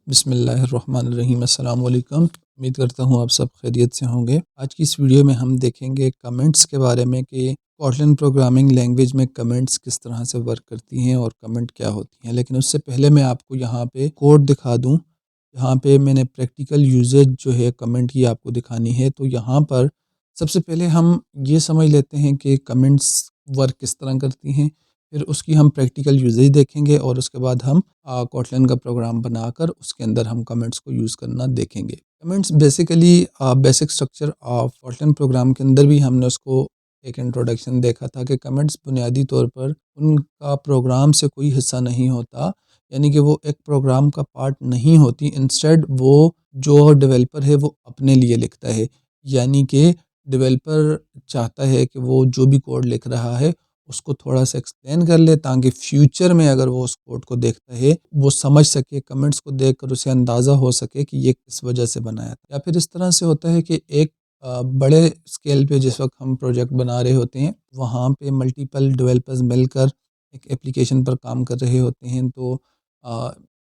बिस्मिल्लाहिर्रहमानिर्रहीम। अस्सलाम वालेकुम। उम्मीद करता हूँ आप सब खैरियत से होंगे। आज की इस वीडियो में हम देखेंगे कमेंट्स के बारे में कि कोटलिन प्रोग्रामिंग लैंग्वेज में कमेंट्स किस तरह से वर्क करती हैं और कमेंट क्या होती हैं। लेकिन उससे पहले मैं आपको यहाँ पे कोड दिखा दूँ। यहाँ पे मैंने प्रैक्टिकल यूजेज जो है कमेंट की आपको दिखानी है। तो यहाँ पर सबसे पहले हम ये समझ लेते हैं कि कमेंट्स वर्क किस तरह करती हैं, फिर उसकी हम प्रैक्टिकल यूजेज देखेंगे और उसके बाद हम कोटलिन का प्रोग्राम बनाकर उसके अंदर हम कमेंट्स को यूज़ करना देखेंगे। Comments basically basic structure of Kotlin program के अंदर भी हमने उसको एक इंट्रोडक्शन देखा था कि कमेंट्स बुनियादी तौर पर उनका प्रोग्राम से कोई हिस्सा नहीं होता, यानी कि वो एक प्रोग्राम का पार्ट नहीं होती। इंस्टेड वो जो डेवलपर है वो अपने लिए लिखता है, यानी कि डेवलपर चाहता है कि वो जो भी कोड लिख रहा है उसको थोड़ा सा एक्सप्लेन कर ले ताकि फ्यूचर में अगर वो उस कोड को देखता है वो समझ सके, कमेंट्स को देखकर उसे अंदाज़ा हो सके कि ये किस वजह से बनाया था। या फिर इस तरह से होता है कि एक बड़े स्केल पे जिस वक्त हम प्रोजेक्ट बना रहे होते हैं वहाँ पे मल्टीपल डेवलपर्स मिलकर एक एप्लीकेशन पर काम कर रहे होते हैं। तो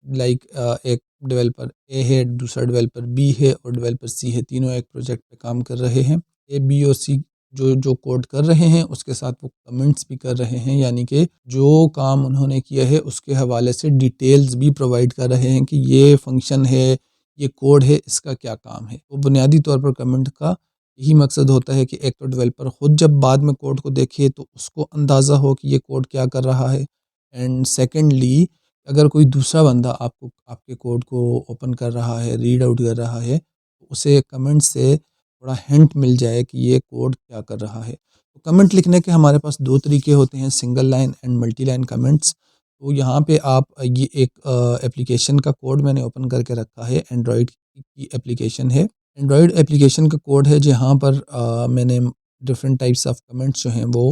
लाइक एक डेवलपर ए है, दूसरा डेवलपर बी है और डेवलपर सी है, तीनों एक प्रोजेक्ट पे काम कर रहे हैं। ए बी और सी जो जो कोड कर रहे हैं उसके साथ वो कमेंट्स भी कर रहे हैं, यानी कि जो काम उन्होंने किया है उसके हवाले से डिटेल्स भी प्रोवाइड कर रहे हैं कि ये फंक्शन है, ये कोड है, इसका क्या काम है। तो बुनियादी तौर पर कमेंट का यही मकसद होता है कि एक तो डेवलपर ख़ुद जब बाद में कोड को देखे तो उसको अंदाज़ा हो कि ये कोड क्या कर रहा है, एंड सेकेंडली अगर कोई दूसरा बंदा आपको आपके कोड को ओपन कर रहा है, रीड आउट कर रहा है, तो उसे कमेंट से थोड़ा हिंट मिल जाए कि ये कोड क्या कर रहा है। तो कमेंट लिखने के हमारे पास दो तरीके होते हैं, single line and multi line comments. तो यहाँ पे आप ये एक एप्लीकेशन का कोड मैंने ओपन करके रखा है, एंड्रॉयड की एप्लीकेशन है। एंड्रॉयड एप्लीकेशन का कोड है जहाँ पर मैंने डिफरेंट टाइप्स ऑफ कमेंट्स जो हैं वो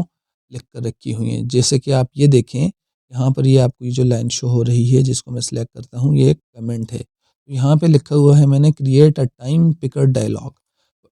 लिख कर रखी हुई हैं। जैसे कि आप ये देखें, यहाँ पर ये आपको ये जो लाइन शो हो रही है जिसको मैं सिलेक्ट करता हूँ, ये एक कमेंट है। तो यहाँ पे लिखा हुआ है मैंने create a time picker dialog.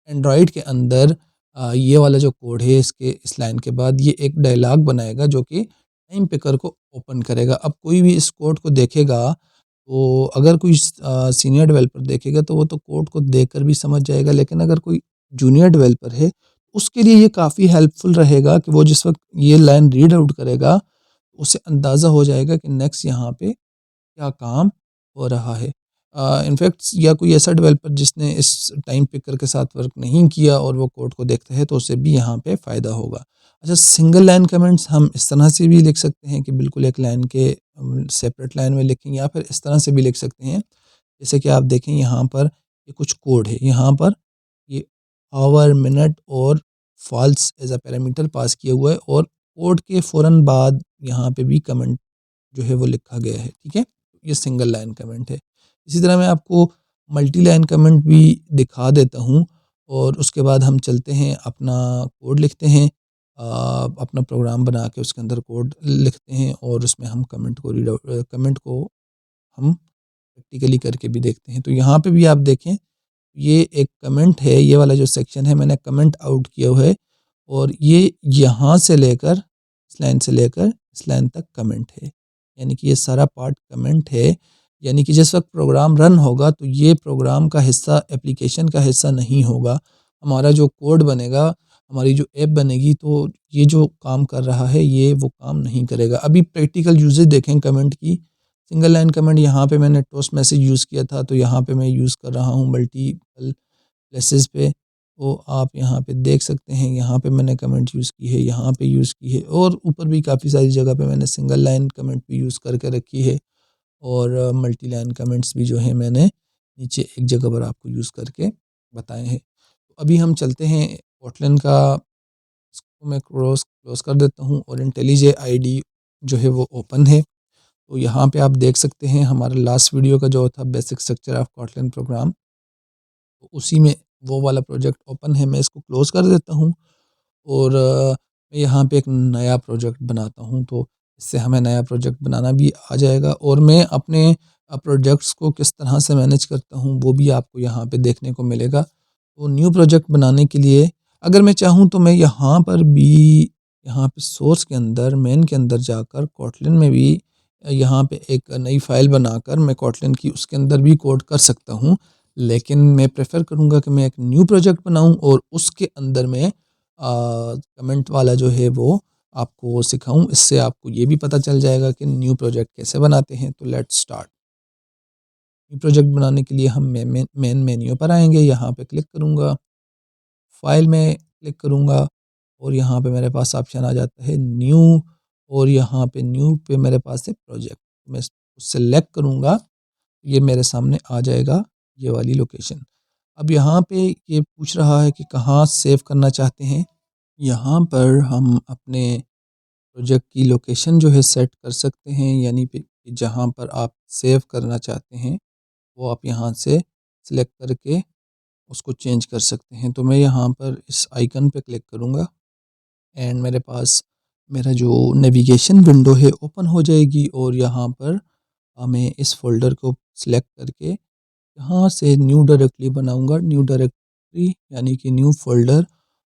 Android के अंदर ये वाला जो कोड है इसके इस लाइन के बाद ये एक डायलॉग बनाएगा जो कि टाइम पिकर को ओपन करेगा। अब कोई भी इस कोड को देखेगा तो अगर कोई सीनियर डेवलपर देखेगा तो वो तो कोड को देखकर भी समझ जाएगा, लेकिन अगर कोई जूनियर डेवलपर है उसके लिए ये काफ़ी हेल्पफुल रहेगा कि वो जिस वक्त ये लाइन रीड आउट करेगा उसे अंदाज़ा हो जाएगा कि नेक्स्ट यहाँ पे क्या काम हो रहा है। इनफैक्ट या कोई ऐसा डेवलपर जिसने इस टाइम पिकर के साथ वर्क नहीं किया और वो कोड को देखता है तो उसे भी यहाँ पे फ़ायदा होगा। अच्छा, सिंगल लाइन कमेंट्स हम इस तरह से भी लिख सकते हैं कि बिल्कुल एक लाइन के सेपरेट लाइन में लिखें, या फिर इस तरह से भी लिख सकते हैं जैसे कि आप देखें यहाँ पर ये कुछ कोड है, यहाँ पर ये आवर, मिनट और false as a parameter pass किया हुआ है और कोड के फ़ौरन बाद यहाँ पे भी कमेंट जो है वो लिखा गया है। ठीक है, ये सिंगल लाइन कमेंट है। इसी तरह मैं आपको मल्टी लाइन कमेंट भी दिखा देता हूँ और उसके बाद हम चलते हैं अपना कोड लिखते हैं, अपना प्रोग्राम बना के उसके अंदर कोड लिखते हैं और उसमें हम कमेंट को हम प्रैक्टिकली करके भी देखते हैं। तो यहाँ पे भी आप देखें, ये एक कमेंट है, ये वाला जो सेक्शन है मैंने कमेंट आउट किया हुआ है और ये यहाँ से लेकर इस लाइन से लेकर इस लाइन तक कमेंट है, यानी कि ये सारा पार्ट कमेंट है। यानी कि जिस वक्त प्रोग्राम रन होगा तो ये प्रोग्राम का हिस्सा, एप्लीकेशन का हिस्सा नहीं होगा। हमारा जो कोड बनेगा, हमारी जो ऐप बनेगी, तो ये जो काम कर रहा है ये वो काम नहीं करेगा। अभी प्रैक्टिकल यूजेज देखें कमेंट की। सिंगल लाइन कमेंट यहाँ पे मैंने टोस्ट मैसेज यूज़ किया था, तो यहाँ पे मैं यूज़ कर रहा हूँ मल्टीपल प्लेसेस पे। तो आप यहाँ पे देख सकते हैं, यहाँ पे मैंने कमेंट यूज़ की है, यहाँ पे यूज़ की है और ऊपर भी काफ़ी सारी जगह पे मैंने सिंगल लाइन कमेंट भी यूज़ करके रखी है और मल्टी लाइन कमेंट्स भी जो है मैंने नीचे एक जगह पर आपको यूज़ करके बताए हैं। तो अभी हम चलते हैं कोटलिन का, इसको मैं क्लोज कर देता हूँ और इंटेलिजे आईडी जो है वो ओपन है। तो यहाँ पे आप देख सकते हैं हमारा लास्ट वीडियो का जो था basic structure of Kotlin program, तो उसी में वो वाला प्रोजेक्ट ओपन है। मैं इसको क्लोज़ कर देता हूँ और मैं यहाँ पे एक नया प्रोजेक्ट बनाता हूँ, तो इससे हमें नया प्रोजेक्ट बनाना भी आ जाएगा और मैं अपने प्रोजेक्ट्स को किस तरह से मैनेज करता हूँ वो भी आपको यहाँ पे देखने को मिलेगा। तो न्यू प्रोजेक्ट बनाने के लिए अगर मैं चाहूँ तो मैं यहाँ पर भी, यहाँ पे सोर्स के अंदर, मेन के अंदर जाकर कोटलिन में भी यहाँ पे एक नई फ़ाइल बनाकर मैं कोटलिन की उसके अंदर भी कोड कर सकता हूँ, लेकिन मैं प्रेफर करूँगा कि मैं एक न्यू प्रोजेक्ट बनाऊँ और उसके अंदर मैं कमेंट वाला जो है वो आपको सिखाऊँ। इससे आपको ये भी पता चल जाएगा कि न्यू प्रोजेक्ट कैसे बनाते हैं। तो लेट्स स्टार्ट। न्यू प्रोजेक्ट बनाने के लिए हम मेन मेन्यू पर आएंगे, यहाँ पे क्लिक करूँगा, फाइल में क्लिक करूँगा और यहाँ पे मेरे पास ऑप्शन आ जाता है न्यू, और यहाँ पे न्यू पे मेरे पास है प्रोजेक्ट। मैं इसको सेलेक्ट करूँगा, ये मेरे सामने आ जाएगा ये वाली लोकेशन। अब यहाँ पे ये पूछ रहा है कि कहाँ सेव करना चाहते हैं। यहाँ पर हम अपने प्रोजेक्ट की लोकेशन जो है सेट कर सकते हैं, यानी कि जहाँ पर आप सेव करना चाहते हैं वो आप यहाँ से सिलेक्ट करके उसको चेंज कर सकते हैं। तो मैं यहाँ पर इस आइकन पे क्लिक करूँगा एंड मेरे पास मेरा जो नेविगेशन विंडो है ओपन हो जाएगी, और यहाँ पर मैं इस फोल्डर को सिलेक्ट करके यहाँ से न्यू डायरेक्टरी बनाऊँगा। न्यू डायरेक्टरी यानी कि न्यू फोल्डर,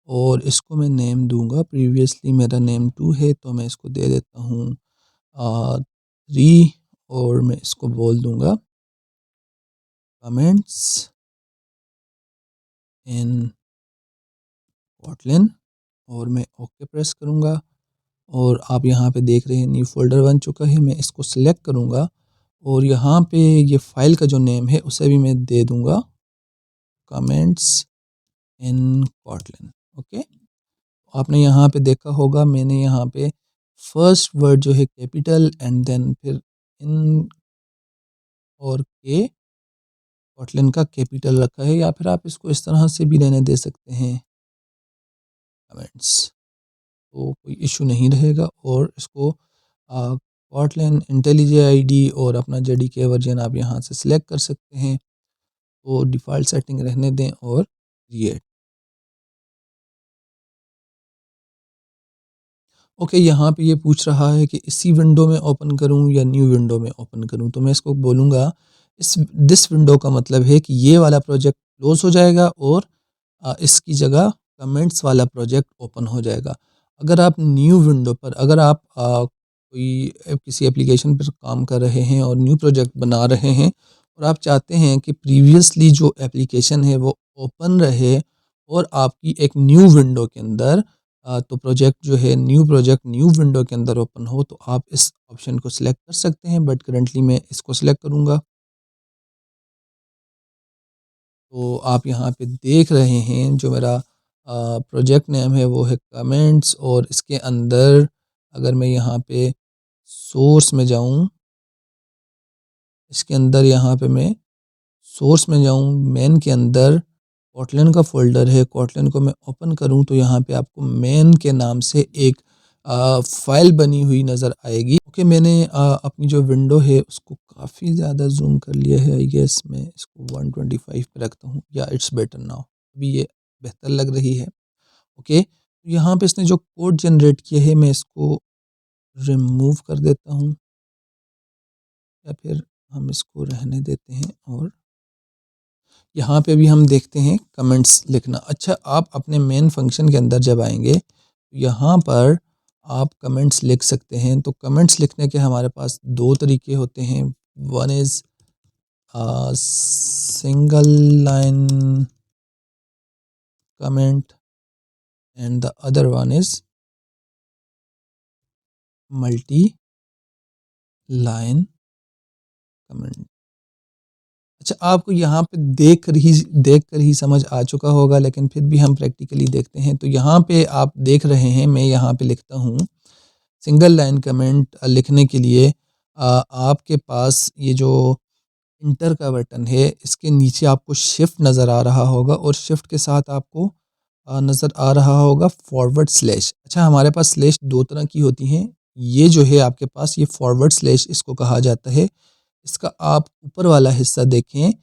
और इसको मैं नेम दूंगा। प्रीवियसली मेरा नेम 2 है तो मैं इसको दे देता हूँ 3, और मैं इसको बोल दूंगा कमेंट्स इन कोटलिन, और मैं ओके प्रेस करूँगा। और आप यहाँ पे देख रहे हैं न्यू फोल्डर बन चुका है। मैं इसको सिलेक्ट करूँगा और यहाँ पे ये फाइल का जो नेम है उसे भी मैं दे दूँगा कमेंट्स इन कोटलिन। ओके, आपने यहाँ पे देखा होगा मैंने यहाँ पे फर्स्ट वर्ड जो है कैपिटल एंड देन फिर इन और के कोटलिन का कैपिटल रखा है, या फिर आप इसको इस तरह से भी रहने दे सकते हैं कमेंट्स, तो कोई इशू नहीं रहेगा। और इसको कोटलिन इंटेलिजे आईडी और अपना जेडीके वर्जन आप यहाँ से सिलेक्ट कर सकते हैं, तो डिफ़ॉल्ट सेटिंग रहने दें और क्रिएट। ओके, यहाँ पे ये पूछ रहा है कि इसी विंडो में ओपन करूँ या न्यू विंडो में ओपन करूँ। तो मैं इसको बोलूँगा दिस विंडो का मतलब है कि ये वाला प्रोजेक्ट क्लोज हो जाएगा और इसकी जगह कमेंट्स वाला प्रोजेक्ट ओपन हो जाएगा। अगर आप न्यू विंडो पर अगर आप किसी एप्लीकेशन पर काम कर रहे हैं और न्यू प्रोजेक्ट बना रहे हैं और आप चाहते हैं कि प्रीवियसली जो एप्लीकेशन है वो ओपन रहे और आपकी एक न्यू विंडो के अंदर तो प्रोजेक्ट जो है न्यू प्रोजेक्ट न्यू विंडो के अंदर ओपन हो, तो आप इस ऑप्शन को सिलेक्ट कर सकते हैं। बट करंटली मैं इसको सिलेक्ट करूँगा। तो आप यहाँ पे देख रहे हैं जो मेरा प्रोजेक्ट नेम है वो है कमेंट्स, और इसके अंदर अगर मैं यहाँ पे सोर्स में जाऊँ, इसके अंदर यहाँ पे मैं सोर्स में जाऊँ, मेन के अंदर कोटलिन का फोल्डर है, कोटलिन को मैं ओपन करूँ तो यहाँ पे आपको मेन के नाम से एक फाइल बनी हुई नज़र आएगी। ओके, मैंने अपनी जो विंडो है उसको काफ़ी ज़्यादा जूम कर लिया है। आई गेस मैं इसको 125 पे रखता हूँ, या इट्स बेटर नाउ, अभी ये बेहतर लग रही है। ओके, तो यहाँ पे इसने जो कोड जनरेट किया है मैं इसको रिमूव कर देता हूँ, या फिर हम इसको रहने देते हैं। और यहाँ पे भी हम देखते हैं कमेंट्स लिखना। अच्छा, आप अपने मेन फंक्शन के अंदर जब आएंगे तो यहाँ पर आप कमेंट्स लिख सकते हैं। तो कमेंट्स लिखने के हमारे पास दो तरीके होते हैं। One is single line comment and the other one is multi line comment. अच्छा, आपको यहाँ पे देख कर ही समझ आ चुका होगा, लेकिन फिर भी हम प्रैक्टिकली देखते हैं। तो यहाँ पे आप देख रहे हैं मैं यहाँ पे लिखता हूँ सिंगल लाइन कमेंट लिखने के लिए आपके पास ये जो इंटर का बटन है इसके नीचे आपको शिफ्ट नज़र आ रहा होगा, और शिफ्ट के साथ आपको नज़र आ रहा होगा फॉरवर्ड स्लैश। अच्छा, हमारे पास स्लैश दो तरह की होती हैं। ये जो है आपके पास ये फॉरवर्ड स्लैश इसको कहा जाता है। इसका आप ऊपर वाला हिस्सा देखें,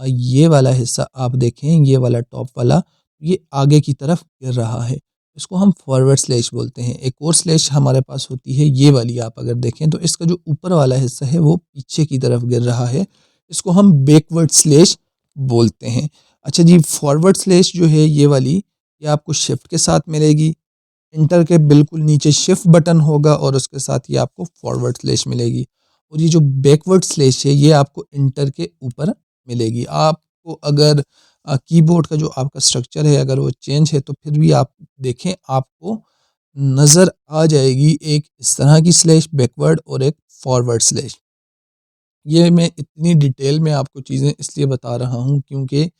ये वाला हिस्सा आप देखें, ये वाला टॉप वाला, ये आगे की तरफ गिर रहा है, इसको हम फॉरवर्ड स्लैश बोलते हैं। एक और स्लैश हमारे पास होती है ये वाली, आप अगर देखें तो इसका जो ऊपर वाला हिस्सा है वो पीछे की तरफ गिर रहा है, इसको हम बैकवर्ड स्लैश बोलते हैं। अच्छा जी, फॉरवर्ड स्लैश जो है ये वाली, ये आपको शिफ्ट के साथ मिलेगी। इंटर के बिल्कुल नीचे शिफ्ट बटन होगा और उसके साथ ही आपको फॉरवर्ड स्लैश मिलेगी। और ये जो बैकवर्ड स्लैश है ये आपको इंटर के ऊपर मिलेगी। आपको अगर कीबोर्ड का जो आपका स्ट्रक्चर है अगर वो चेंज है तो फिर भी आप देखें आपको नज़र आ जाएगी एक इस तरह की स्लैश बैकवर्ड और एक फॉरवर्ड स्लैश। ये मैं इतनी डिटेल में आपको चीज़ें इसलिए बता रहा हूँ क्योंकि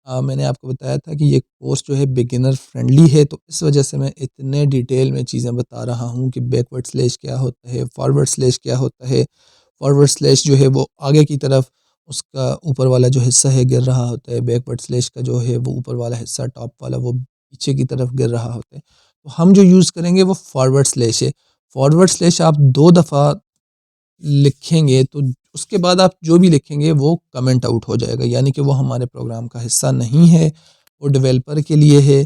मैंने आपको बताया था कि ये कोर्स जो है बिगिनर फ्रेंडली है, तो इस वजह से मैं इतने डिटेल में चीज़ें बता रहा हूँ कि बैकवर्ड स्लैश क्या होता है, फॉरवर्ड स्लैश क्या होता है। फॉरवर्ड स्लैश जो है वो आगे की तरफ उसका ऊपर वाला जो हिस्सा है गिर रहा होता है, बैकवर्ड स्लैश का जो है वो ऊपर वाला हिस्सा टॉप वाला वो पीछे की तरफ गिर रहा होता है। तो हम जो यूज़ करेंगे वो फॉरवर्ड स्लैश है। फॉरवर्ड स्लैश आप 2 दफ़ा लिखेंगे तो उसके बाद आप जो भी लिखेंगे वो कमेंट आउट हो जाएगा, यानी कि वो हमारे प्रोग्राम का हिस्सा नहीं है, वो डेवलपर के लिए है।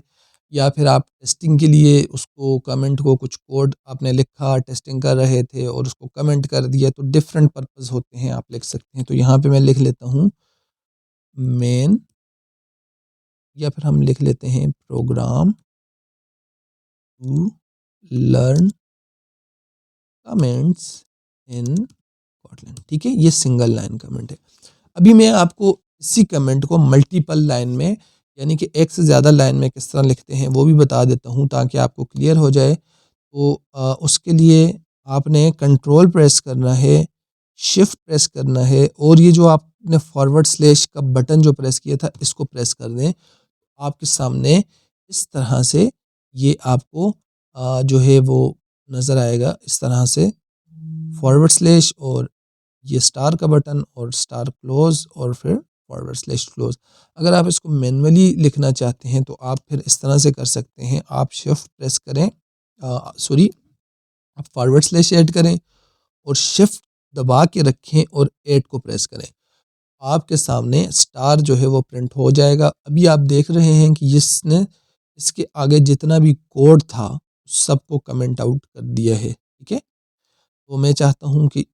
या फिर आप टेस्टिंग के लिए उसको कमेंट को कुछ कोड आपने लिखा, टेस्टिंग कर रहे थे और उसको कमेंट कर दिया तो डिफरेंट पर्पस होते हैं, आप लिख सकते हैं। तो यहाँ पे मैं लिख लेता हूँ मेन, या फिर हम लिख लेते हैं program to learn comments in Kotlin. ठीक है, ये सिंगल लाइन कमेंट है। अभी मैं आपको इसी कमेंट को मल्टीपल लाइन में यानी कि एक से ज़्यादा लाइन में किस तरह लिखते हैं वो भी बता देता हूँ ताकि आपको क्लियर हो जाए। तो उसके लिए आपने कंट्रोल प्रेस करना है, शिफ्ट प्रेस करना है और ये जो आपने फॉरवर्ड स्लैश का बटन जो प्रेस किया था इसको प्रेस कर दें। आपके सामने इस तरह से ये आपको जो है वो नज़र आएगा इस तरह से फॉरवर्ड स्लैश और ये स्टार का बटन और स्टार क्लोज और फिर फॉरवर्ड स्लैश क्लोज। अगर आप इसको मैनुअली लिखना चाहते हैं तो आप फिर इस तरह से कर सकते हैं। आप शिफ्ट प्रेस करें, सॉरी, आप फॉरवर्ड स्लैश ऐड करें और शिफ्ट दबा के रखें और ऐड को प्रेस करें। आपके सामने स्टार जो है वो प्रिंट हो जाएगा। अभी आप देख रहे हैं कि इसने इसके आगे जितना भी कोड था सबको कमेंट आउट कर दिया है। ठीक है, तो मैं चाहता हूँ कि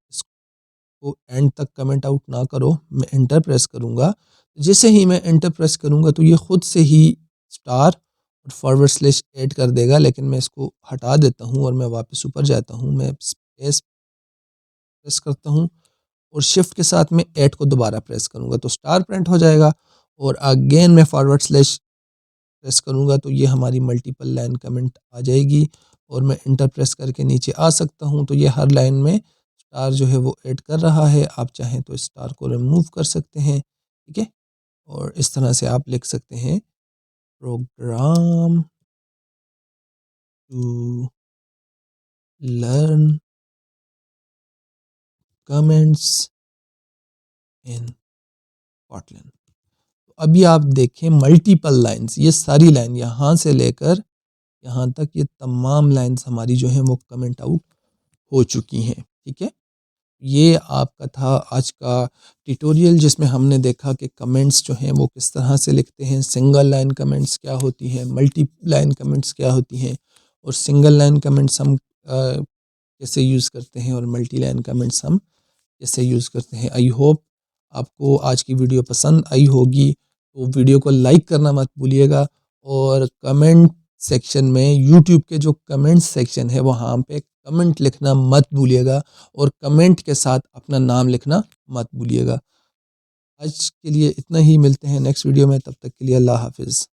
को एंड तक कमेंट आउट ना करो, मैं एंटर प्रेस करूँगा। जैसे ही मैं एंटर प्रेस करूँगा तो ये खुद से ही स्टार और फॉरवर्ड स्लैश ऐड कर देगा, लेकिन मैं इसको हटा देता हूँ और मैं वापस ऊपर जाता हूँ। मैं स्पेस प्रेस करता हूँ और शिफ्ट के साथ में ऐड को दोबारा प्रेस करूँगा तो स्टार प्रिंट हो जाएगा और अगेन मैं फॉरवर्ड स्लैश प्रेस करूँगा तो ये हमारी मल्टीपल लाइन कमेंट आ जाएगी और मैं इंटर प्रेस करके नीचे आ सकता हूँ। तो ये हर लाइन में स्टार जो है वो ऐड कर रहा है। आप चाहें तो स्टार को रिमूव कर सकते हैं। ठीक है, और इस तरह से आप लिख सकते हैं program to learn comments in Kotlin. अभी आप देखें मल्टीपल लाइंस, ये सारी लाइन यहाँ से लेकर यहाँ तक ये तमाम लाइंस हमारी जो हैं वो कमेंट आउट हो चुकी हैं। ठीक है, ये आपका था आज का ट्यूटोरियल जिसमें हमने देखा कि कमेंट्स जो हैं वो किस तरह से लिखते हैं, सिंगल लाइन कमेंट्स क्या होती हैं, मल्टी लाइन कमेंट्स क्या होती हैं और सिंगल लाइन कमेंट्स हम कैसे यूज़ करते हैं और मल्टी लाइन कमेंट्स हम कैसे यूज़ करते हैं। आई होप आपको आज की वीडियो पसंद आई होगी, तो वीडियो को लाइक करना मत भूलिएगा और कमेंट सेक्शन में यूट्यूब के जो कमेंट सेक्शन है वहाँ पे कमेंट लिखना मत भूलिएगा और कमेंट के साथ अपना नाम लिखना मत भूलिएगा। आज के लिए इतना ही, मिलते हैं नेक्स्ट वीडियो में, तब तक के लिए अल्लाह हाफिज़।